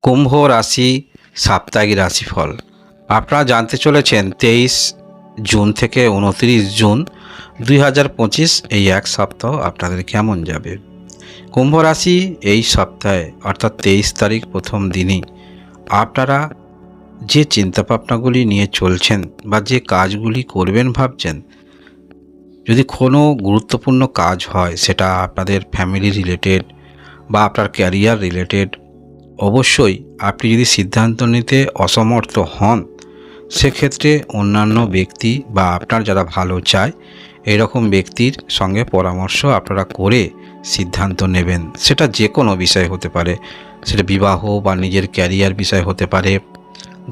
কুম্ভ রাশি সাপ্তাহিক রাশিফল আপনারা জানতে চলেছেন 23 জুন থেকে 29 জুন 2025 এই এক সপ্তাহ আপনাদের কেমন যাবে। কুম্ভ রাশি এই সপ্তাহে অর্থাৎ 23 তারিখ প্রথম দিনই আপনারা যে চিন্তাভাবনাগুলি নিয়ে চলছেন বা যে কাজগুলি করবেন ভাবছেন, যদি কোনো গুরুত্বপূর্ণ কাজ হয় সেটা আপনাদের ফ্যামিলি রিলেটেড বা আপনার ক্যারিয়ার রিলেটেড, অবশ্যই আপনি যদি সিদ্ধান্ত নিতে অসমর্থ হন সেক্ষেত্রে অন্যান্য ব্যক্তি বা আপনার যারা ভালো চায় এরকম ব্যক্তির সঙ্গে পরামর্শ আপনারা করে সিদ্ধান্ত নেবেন। সেটা যে কোনো বিষয় হতে পারে, সেটা বিবাহ বা নিজের ক্যারিয়ার বিষয় হতে পারে,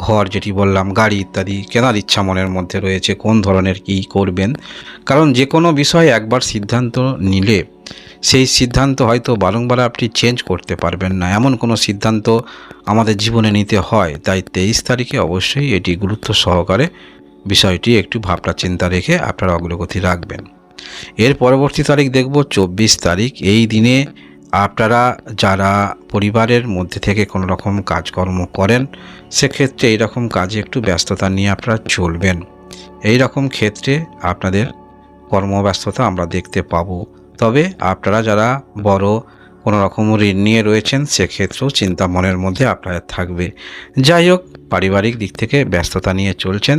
ঘর যেটি বললাম, গাড়ি ইত্যাদি কেনার ইচ্ছা মনের মধ্যে রয়েছে, কোন ধরনের কী করবেন। কারণ যে কোনো বিষয়ে একবার সিদ্ধান্ত নিলে সেই সিদ্ধান্ত হয়তো বারংবার আপনি চেঞ্জ করতে পারবেন না, এমন কোনো সিদ্ধান্ত আমাদের জীবনে নিতে হয়। তাই 23 তারিখে অবশ্যই এটি গুরুত্ব সহকারে বিষয়টি একটু ভাবনা চিন্তা রেখে আপনারা অগ্রগতি রাখবেন। এর পরবর্তী তারিখ দেখব 24 তারিখ। এই দিনে আপনারা যারা পরিবারের মধ্যে থেকে কোনো রকম কাজকর্ম করেন সেক্ষেত্রে এইরকম কাজে একটু ব্যস্ততা নিয়ে আপনারা চলবেন। এই রকম ক্ষেত্রে আপনাদের কর্মব্যস্ততা আমরা দেখতে পাবো। তবে আপনারা যারা বড় কোনো রকম ঋণ নিয়ে রয়েছেন সেক্ষেত্রেও চিন্তা মনের মধ্যে আপনাদের থাকবে। যাই হোক, পারিবারিক দিক থেকে ব্যস্ততা নিয়ে চলছেন।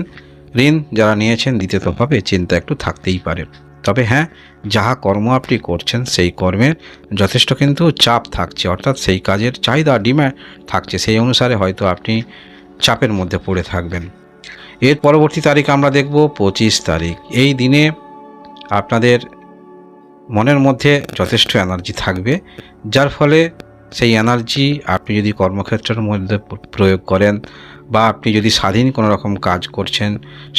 ঋণ যারা নিয়েছেন দিতে তো হবে, চিন্তা একটু থাকতেই পারে। তবে হ্যাঁ, যাহা কর্ম আপনি করছেন সেই কর্মের যথেষ্ট কিন্তু চাপ থাকছে, অর্থাৎ সেই কাজের চাহিদা ডিম্যান্ড থাকছে, সেই অনুসারে হয়তো আপনি চাপের মধ্যে পড়ে থাকবেন। এর পরবর্তী তারিখ আমরা দেখব 25 তারিখ। এই দিনে আপনাদের মনের মধ্যে যথেষ্ট এনার্জি থাকবে, যার ফলে সেই এনার্জি আপনি যদি কর্মক্ষেত্রের মধ্যে প্রয়োগ করেন বা আপনি যদি স্বাধীন কোনো রকম কাজ করছেন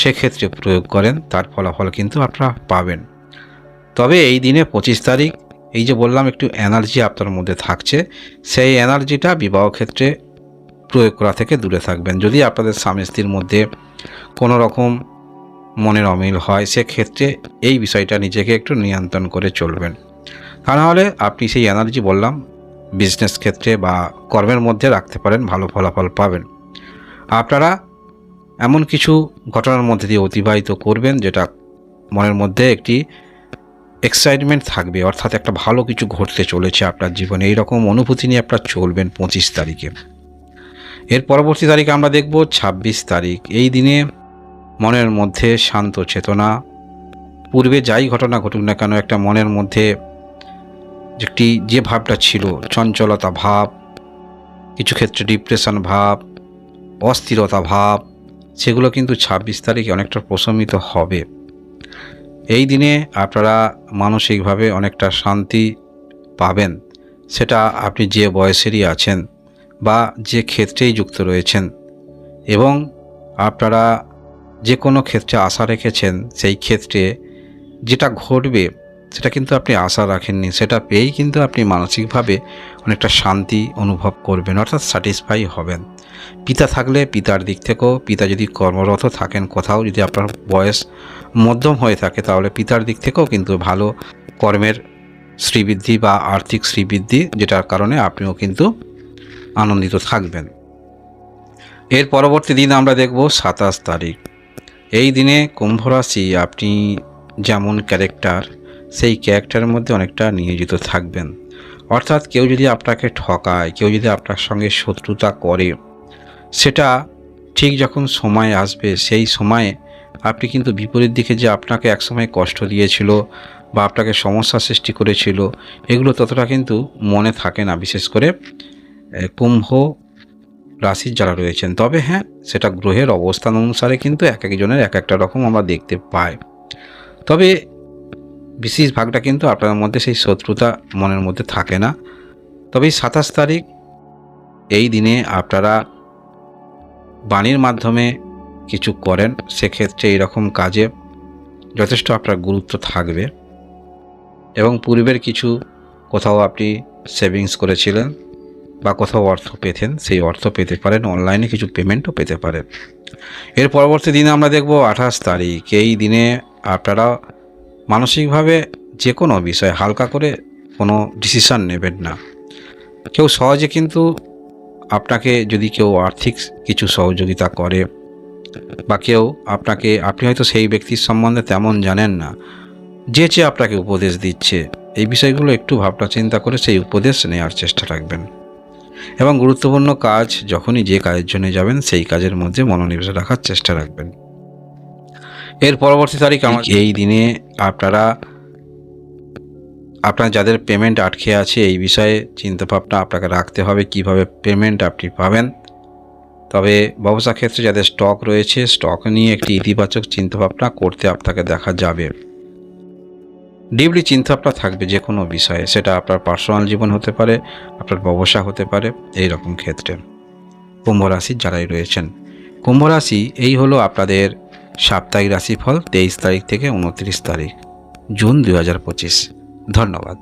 সেক্ষেত্রে প্রয়োগ করেন, তার ফলাফল কিন্তু আপনারা পাবেন। তবে এই দিনে 25 তারিখ, এই যে বললাম একটু এনার্জি আপনার মধ্যে থাকছে, সেই এনার্জিটা বিবাহ ক্ষেত্রে প্রয়োগ করা থেকে দূরে থাকবেন। যদি আপনাদের স্বামী স্ত্রীর মধ্যে কোনো রকম মনের অমিল হয় সেক্ষেত্রে এই বিষয়টা নিজেকে একটু নিয়ন্ত্রণ করে চলবেন। তা নাহলে আপনি সেই এনার্জি বললাম বিজনেস ক্ষেত্রে বা কর্মের মধ্যে রাখতে পারেন, ভালো ফলাফল পাবেন। আপনারা এমন কিছু ঘটনার মধ্যে দিয়ে অতিবাহিত করবেন যেটা মনের মধ্যে একটি এক্সাইটমেন্ট থাকবে, অর্থাৎ একটা ভালো কিছু ঘটতে চলেছে আপনার জীবনে, এইরকম অনুভূতি নিয়ে আপনারা চলবেন 25 তারিখে। এর পরবর্তী তারিখ আমরা দেখব 26 তারিখ। এই দিনে মনের মধ্যে শান্ত চেতনা, পূর্বে যাই ঘটনা ঘটুক না কেন একটা মনের মধ্যে একটি যে ভাবটা ছিল চঞ্চলতা ভাব, কিছু ক্ষেত্রে ডিপ্রেশন ভাব, অস্থিরতা ভাব, সেগুলো কিন্তু 26 তারিখে অনেকটা প্রশমিত হবে। এই দিনে আপনারা মানসিকভাবে অনেকটা শান্তি পাবেন, সেটা আপনি যে বয়সেরই আছেন বা যে ক্ষেত্রেই যুক্ত রয়েছেন, এবং আপনারা যে কোনো ক্ষেত্রে আশা রেখেছেন সেই ক্ষেত্রে যেটা ঘটবে সেটা কিন্তু আপনি আশা রাখেননি, সেটা পেয়েই কিন্তু আপনি মানসিকভাবে অনেকটা শান্তি অনুভব করবেন, অর্থাৎ স্যাটিসফাই হবেন। পিতা থাকলে পিতার দিক থেকেও, পিতা যদি কর্মরত থাকেন কোথাও, যদি আপনার বয়স মধ্যম হয়ে থাকে তাহলে পিতার দিক থেকেও কিন্তু ভালো কর্মের শ্রীবৃদ্ধি বা আর্থিক শ্রীবৃদ্ধি, যেটার কারণে আপনিও কিন্তু আনন্দিত থাকবেন। এর পরবর্তী দিন আমরা দেখব 27 তারিখ। এই দিনে কুম্ভ রাশি, আপনি যেমন ক্যারেক্টার সেই ক্যারেক্টারের মধ্যে অনেকটা নিয়োজিত থাকবেন। অর্থাৎ কেউ যদি আপনাকে ঠকায়, কেউ যদি আপনার সঙ্গে শত্রুতা করে, সেটা ঠিক যখন সময় আসবে সেই সময়ে আপনি কিন্তু বিপরীত দিকে যে আপনাকে একসময় কষ্ট দিয়েছিল বা আপনাকে সমস্যা সৃষ্টি করেছিল, এগুলো ততটা কিন্তু মনে থাকে না, বিশেষ করে কুম্ভ রাশির যারা রয়েছেন। তবে হ্যাঁ, সেটা গ্রহের অবস্থান অনুসারে কিন্তু এক একজনের এক একটা রকম আমরা দেখতে পাই। তবে বিশেষ ভাগটা কিন্তু আপনার মধ্যে সেই শত্রুতা মনের মধ্যে থাকে না। তবে 27 তারিখ এই দিনে আপনারা বাণীর মাধ্যমে কিছু করেন সেক্ষেত্রে এইরকম কাজে যথেষ্ট আপনার গুরুত্ব থাকবে, এবং পূর্বের কিছু কোথাও আপনি সেভিংস করেছিলেন বা কোথাও অর্থ পেতেন, সেই অর্থ পেতে পারেন, অনলাইনে কিছু পেমেন্টও পেতে পারেন। এর পরবর্তী দিনে আমরা দেখব 28 তারিখ। এই দিনে আপনারা মানসিকভাবে যে কোনো বিষয় হালকা করে কোনো ডিসিশান নেবেন না। কেউ সহজে কিন্তু আপনাকে যদি কেউ আর্থিক কিছু সহযোগিতা করে বা কেউ আপনি হয়তো সেই ব্যক্তির সম্বন্ধে তেমন জানেন না, যে আপনাকে উপদেশ দিচ্ছে, এই বিষয়গুলো একটু ভাবনা চিন্তা করে সেই উপদেশ নেওয়ার চেষ্টা রাখবেন। এবং গুরুত্বপূর্ণ কাজ যখনই যে কাজের জন্য যাবেন সেই কাজের মধ্যে মনোনিবেশ রাখার চেষ্টা রাখবেন। এর পরবর্তী তারিখ এই দিনে আপনার যাদের পেমেন্ট আটকে আছে এই বিষয়ে চিন্তাভাবনা আপনাকে রাখতে হবে কিভাবে পেমেন্ট আপনি পাবেন। তবে ব্যবসা ক্ষেত্রে যাদের স্টক রয়েছে, স্টক নিয়ে একটি ইতিবাচক চিন্তাভাবনা করতে আপনাকে দেখা যাবে। ডিপলি চিন্তাভাবনা থাকবে যে কোনো বিষয়ে, সেটা আপনার পার্সোনাল জীবন হতে পারে, আপনার ব্যবসা হতে পারে, এই রকম ক্ষেত্রে। কুম্ভ রাশির যারাই রয়েছেন, কুম্ভ রাশি এই হলো আপনাদের সাপ্তাহিক রাশিফল 23 তারিখ থেকে 29 তারিখ জুন 2025। ধন্যবাদ।